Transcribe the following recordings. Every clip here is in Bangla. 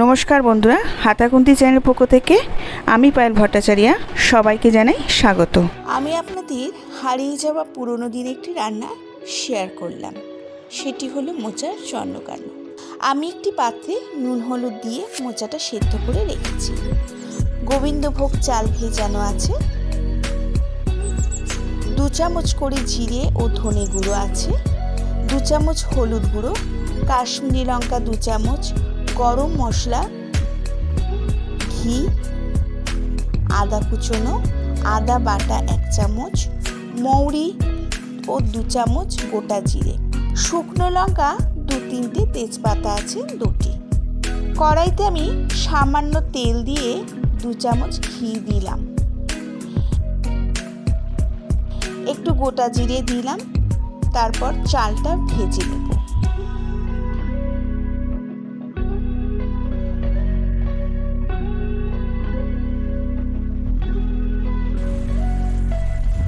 নমস্কার বন্ধুরা, হাতাকুন্তি চ্যানেল পক্ষ থেকে আমি পায়েল ভট্টাচার্য সবাইকে জানাই স্বাগত। আমি আপনাদের হারিয়ে যাওয়া পুরনো দিন একটি রান্না শেয়ার করলাম। সেটি হলো মোচার চন্দ্রকাণ্ড। আমি একটি পাত্রে নুন হলুদ দিয়ে মোচাটা সেদ্ধ করে রেখেছি। গোবিন্দভোগ চাল ভেজানো আছে, 2 চামচ করে জিরে ও ধনে গুঁড়ো আছে, 2 চামচ হলুদ গুঁড়ো, কাশ্মীরি লঙ্কা 2 চামচ, গরম মশলা, ঘি, আদা কুচনো, আদা বাটা 1 চামচ, মৌরি ও 2 চামচ গোটা জিরে, শুকনো লঙ্কা 2-3টে, তেজপাতা আছে 2টি। কড়াইতে আমি সামান্য তেল দিয়ে 2 চামচ ঘি দিলাম, একটু গোটা জিরে দিলাম, তারপর চালটা ভেজে নেব।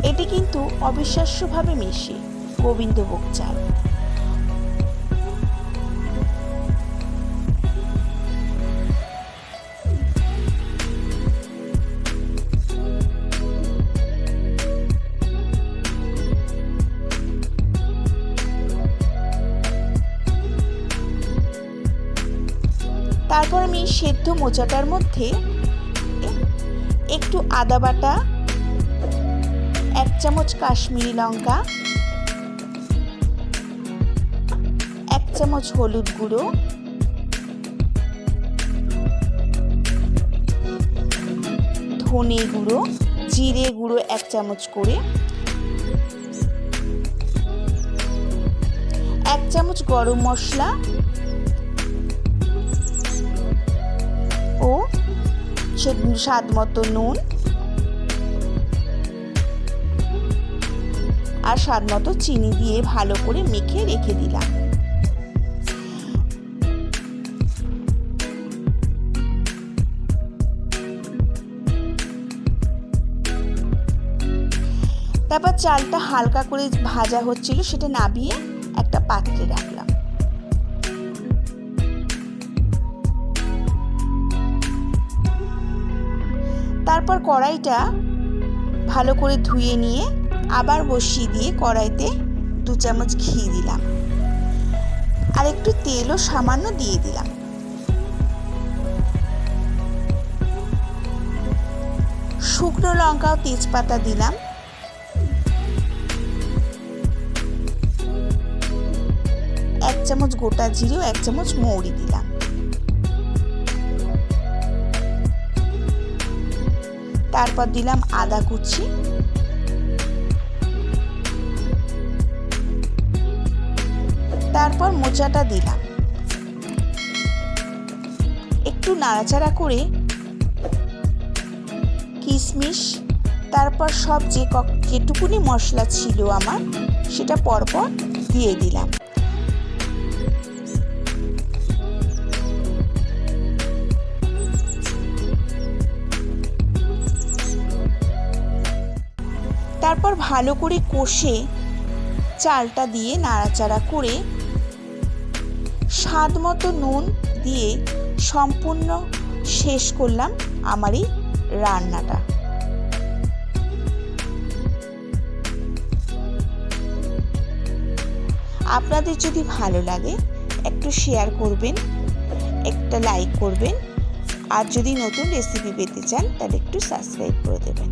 এটি কিন্তু অবিশ্বাস্যভাবে মিশে গোবিন্দভোগ চাল। তারপর আমি সেদ্ধ মোচাটার মধ্যে একটু আদা বাটা, 1 চামচ কাশ্মীরি লঙ্কা, 1 চামচ হলুদ গুঁড়ো, ধনে গুঁড়ো, জিরে গুঁড়ো 1 চামচ করে, 1 চামচ গরম মশলা ও স্বাদ মতো নুন আর স্বাদ মতো চিনি দিয়ে ভালো করে মেখে রেখে দিলাম। তারপর চালটা হালকা করে ভাজা হচ্ছিল, সেটা নামিয়ে একটা পাত্রে রাখলাম। তারপর কড়াইটা ভালো করে ধুয়ে নিয়ে আবার বসিয়ে দিয়ে কড়াইতে 2 চামচ ঘি দিলাম আর একটু তেলও সামান্য দিয়ে দিলাম। শুকনো লঙ্কা ও তেজপাতা দিলাম, এক চামচ গোটা জিরে ও 1 চামচ মৌরি দিলাম। তারপর দিলাম আদা কুচি, তারপর মোচাটা দিলাম, একটু নাড়াচাড়া করে কিশমিশ, তারপর সব যেটুকুনি মশলা ছিল আমার সেটা পরপর দিয়ে দিলাম। তারপর ভালো করে কষে চালটা দিয়ে নাড়াচাড়া করে স্বাদ মতো নুন দিয়ে সম্পূর্ণ শেষ করলাম আমার এই রান্নাটা। আপনাদের যদি ভালো লাগে একটু শেয়ার করবেন, একটা লাইক করবেন, আর যদি নতুন রেসিপি পেতে চান তাহলে একটু সাবস্ক্রাইব করে দেবেন।